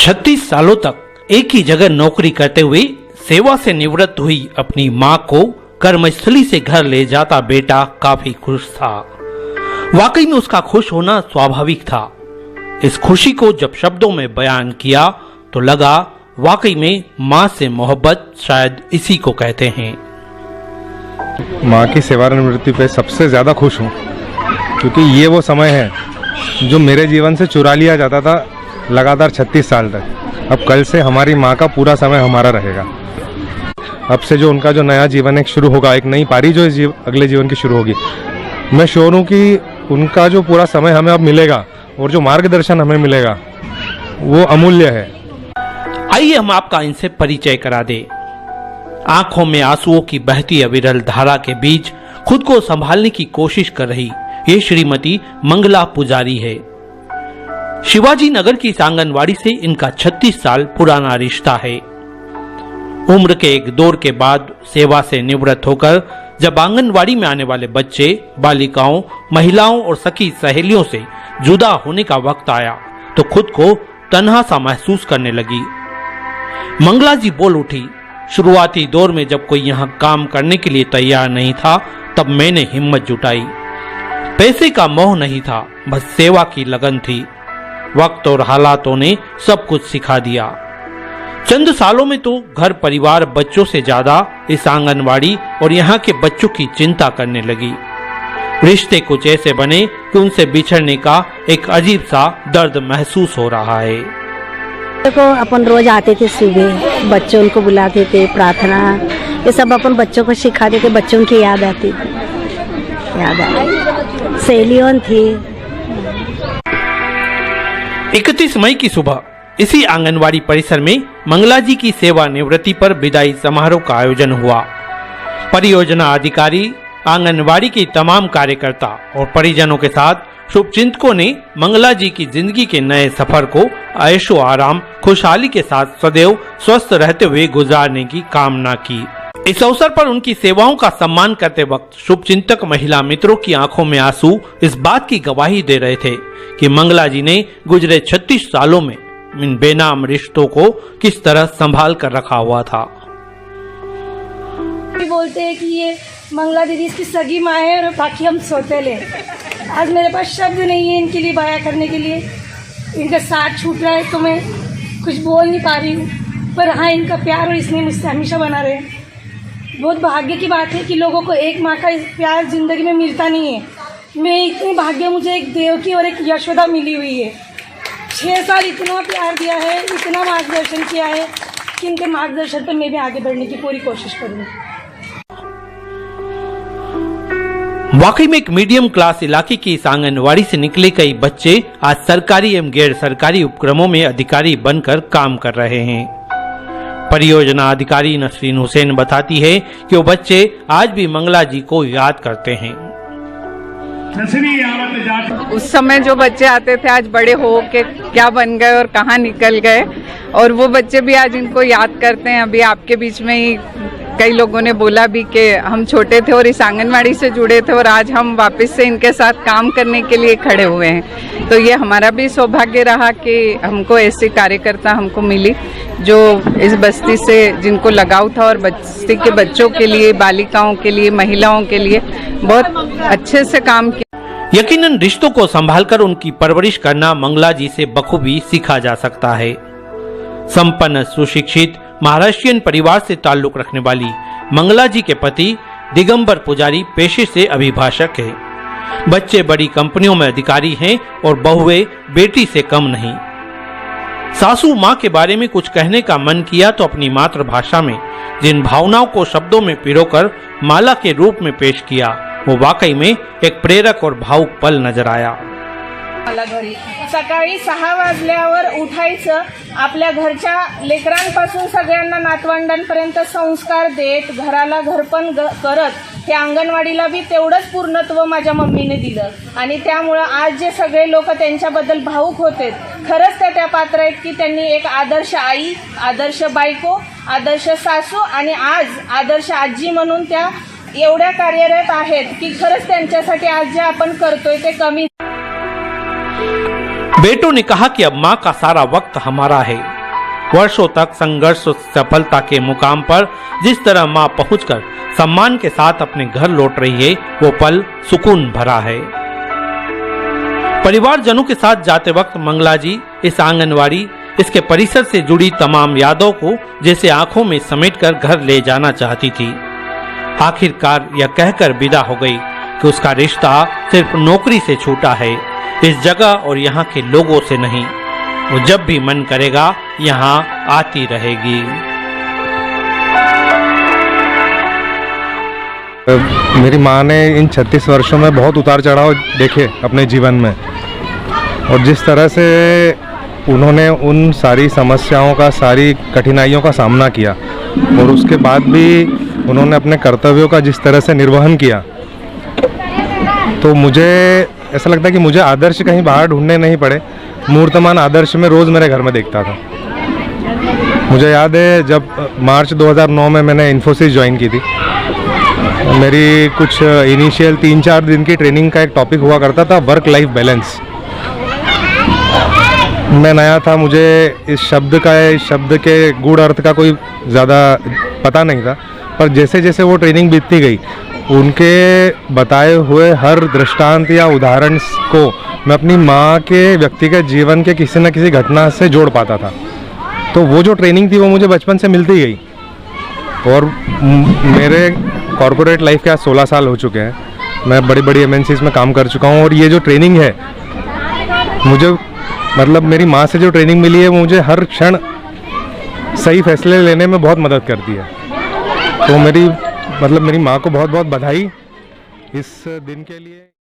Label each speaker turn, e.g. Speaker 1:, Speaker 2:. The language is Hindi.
Speaker 1: 36 सालों तक एक ही जगह नौकरी करते हुए सेवा से निवृत्त हुई अपनी मां को कर्मस्थली से घर ले जाता बेटा काफी खुश था। वाकई में उसका खुश होना स्वाभाविक था। इस खुशी को जब शब्दों में बयान किया तो लगा वाकई में मां से मोहब्बत शायद इसी को कहते हैं।
Speaker 2: मां की सेवानिवृत्ति पे सबसे ज्यादा खुश हूँ, क्योंकि ये वो समय है जो मेरे जीवन से चुरा लिया जाता था लगातार 36 साल तक। अब कल से हमारी माँ का पूरा समय हमारा रहेगा। अब से जो उनका जो नया जीवन एक शुरू होगा, एक नई पारी जो अगले जीवन की शुरू होगी, मैं श्योर हूँ कि उनका जो पूरा समय हमें अब मिलेगा और जो मार्गदर्शन हमें मिलेगा वो अमूल्य है।
Speaker 1: आइए हम आपका इनसे परिचय करा दें। आंखों में आंसुओं की बहती अविरल धारा के बीच खुद को संभालने की कोशिश कर रही ये श्रीमती मंगला पुजारी है। शिवाजी नगर की इस आंगनवाड़ी से इनका 36 साल पुराना रिश्ता है। उम्र के एक दौर के बाद सेवा से निवृत्त होकर जब आंगनवाड़ी में आने वाले बच्चे, बालिकाओं, महिलाओं और सखी सहेलियों से जुदा होने का वक्त आया तो खुद को तन्हा सा महसूस करने लगी। मंगला जी बोल उठी, शुरुआती दौर में जब कोई यहाँ काम करने के लिए तैयार नहीं था तब मैंने हिम्मत जुटाई। पैसे का मोह नहीं था, बस सेवा की लगन थी। वक्त और हालातों ने सब कुछ सिखा दिया। चंद सालों में तो घर परिवार बच्चों से ज्यादा इस आंगनवाड़ी और यहाँ के बच्चों की चिंता करने लगी। रिश्ते कुछ ऐसे बने कि उनसे बिछड़ने का एक अजीब सा दर्द महसूस हो रहा है।
Speaker 3: देखो, अपन रोज आते थे सुबह, बच्चों को बुलाते थे, प्रार्थना ये सब अपन बच्चों को सिखाते थे। बच्चों की याद आती थी, याद आई, सहेलियों थी।
Speaker 1: 31 मई की सुबह इसी आंगनवाड़ी परिसर में मंगला जी की सेवानिवृत्ति पर विदाई समारोह का आयोजन हुआ। परियोजना अधिकारी, आंगनवाड़ी के तमाम कार्यकर्ता और परिजनों के साथ शुभचिंतकों ने मंगला जी की जिंदगी के नए सफर को ऐशो आराम, खुशहाली के साथ सदैव स्वस्थ रहते हुए गुजारने की कामना की। इस अवसर पर उनकी सेवाओं का सम्मान करते वक्त शुभचिंतक महिला मित्रों की आंखों में आंसू इस बात की गवाही दे रहे थे कि मंगला जी ने गुजरे 36 सालों में इन बेनाम रिश्तों को किस तरह संभाल कर रखा हुआ था।
Speaker 4: बोलते हैं कि ये मंगला दीदी इसकी सगी माँ है और बाकी हम सौतेले। आज मेरे पास शब्द नहीं है इनके लिए बयां करने के लिए। इनका साथ छूट रहा है तो मैं कुछ बोल नहीं पा रही हूँ, पर हाँ, इनका प्यार और इसमें मुझसे हमेशा बना रहे। बहुत भाग्य की बात है कि लोगों को एक माँ का प्यार जिंदगी में मिलता नहीं है। मैं इतनी भाग्य, मुझे एक देवकी और एक यशोदा मिली हुई है। 6 साल इतना प्यार दिया है, इतना मार्गदर्शन किया है कि इनके मार्गदर्शन पर मैं भी आगे बढ़ने की पूरी कोशिश करूँगी।
Speaker 1: वाकई में एक मीडियम क्लास इलाके की इस आंगनवाड़ी से निकले कई बच्चे आज सरकारी एवं गैर सरकारी उपक्रमों में अधिकारी बनकर काम कर रहे हैं। परियोजना अधिकारी नसरीन हुसैन बताती है कि वो बच्चे आज भी मंगला जी को याद करते हैं।
Speaker 5: उस समय जो बच्चे आते थे आज बड़े हो के क्या बन गए और कहाँ निकल गए, और वो बच्चे भी आज इनको याद करते हैं। अभी आपके बीच में ही कई लोगों ने बोला भी कि हम छोटे थे और इस आंगनवाड़ी से जुड़े थे और आज हम वापस से इनके साथ काम करने के लिए खड़े हुए हैं। तो ये हमारा भी सौभाग्य रहा कि हमको ऐसे कार्यकर्ता हमको मिली जो इस बस्ती से जिनको लगाव था और बस्ती के बच्चों के लिए, बालिकाओं के लिए, महिलाओं के लिए बहुत अच्छे से काम किया।
Speaker 1: यकीनन रिश्तों को संभालकर उनकी परवरिश करना मंगला जी से बखूबी सीखा जा सकता है। संपन्न, सुशिक्षित महाराष्ट्रियन परिवार से ताल्लुक रखने वाली मंगला जी के पति दिगंबर पुजारी पेशे से अभिभाषक है। बच्चे बड़ी कंपनियों में अधिकारी हैं और बहुएं बेटी से कम नहीं। सासू माँ के बारे में कुछ कहने का मन किया तो अपनी मातृभाषा में जिन भावनाओं को शब्दों में पिरोकर माला के रूप में पेश किया, वो वाकई में एक प्रेरक और भावुक पल नजर आया।
Speaker 6: सकाळी 6 वाजल्यावर उठायचं, आपल्या घरच्या लेकरांपासून सगळ्यांना नातवंडांपर्यंत संस्कार देत घराला घरपण करत हे अंगणवाडीला बी तेवढंच पूर्णत्व माझ्या मम्मीने दिलं आणि त्यामुळे आज जे सगळे लोक त्यांच्याबद्दल भावुक होते, खरंच त्या पात्र आहेत की त्यांनी एक आदर्श आई, आदर्श बायको, आदर्श सासू आणि आज आदर्श आजी म्हणून त्या एवढ्या कार्यरत आहेत की खरंच त्यांच्यासाठी आज जे आपण करतोय ते कमी।
Speaker 1: बेटों ने कहा कि अब मां का सारा वक्त हमारा है। वर्षों तक संघर्ष और सफलता के मुकाम पर जिस तरह मां पहुंचकर सम्मान के साथ अपने घर लौट रही है, वो पल सुकून भरा है। परिवारजनों के साथ जाते वक्त मंगला जी इस आंगनवाड़ी, इसके परिसर से जुड़ी तमाम यादों को जैसे आंखों में समेटकर घर ले जाना चाहती थी। आखिरकार यह कहकर विदा हो गई कि उसका रिश्ता सिर्फ नौकरी से छूटा है, इस जगह और यहाँ के लोगों से नहीं। वो जब भी मन करेगा यहाँ आती रहेगी।
Speaker 2: मेरी माँ ने इन 36 वर्षों में बहुत उतार चढ़ाव देखे अपने जीवन में, और जिस तरह से उन्होंने उन सारी समस्याओं का, सारी कठिनाइयों का सामना किया, और उसके बाद भी उन्होंने अपने कर्तव्यों का जिस तरह से निर्वहन किया, तो मुझे ऐसा लगता है कि मुझे आदर्श कहीं बाहर ढूंढने नहीं पड़े। मूर्तमान आदर्श में रोज़ मेरे घर में देखता था। मुझे याद है जब मार्च 2009 में मैंने इन्फोसिस ज्वाइन की थी, मेरी कुछ इनिशियल 3-4 दिन की ट्रेनिंग का एक टॉपिक हुआ करता था, वर्क लाइफ बैलेंस। मैं नया था, मुझे इस शब्द के गूढ़ अर्थ का कोई ज़्यादा पता नहीं था, पर जैसे जैसे वो ट्रेनिंग बीतती गई, उनके बताए हुए हर दृष्टांत या उदाहरण को मैं अपनी माँ के व्यक्तिगत जीवन के किसी न किसी घटना से जोड़ पाता था। तो वो जो ट्रेनिंग थी वो मुझे बचपन से मिलती गई, और मेरे कॉर्पोरेट लाइफ के आज 16 साल हो चुके हैं। मैं बड़ी बड़ी MNCs में काम कर चुका हूँ, और ये जो ट्रेनिंग है, मुझे मतलब मेरी माँ से जो ट्रेनिंग मिली है, वो मुझे हर क्षण सही फैसले लेने में बहुत मदद करती है। तो मेरी माँ को बहुत बहुत बधाई इस दिन के लिए।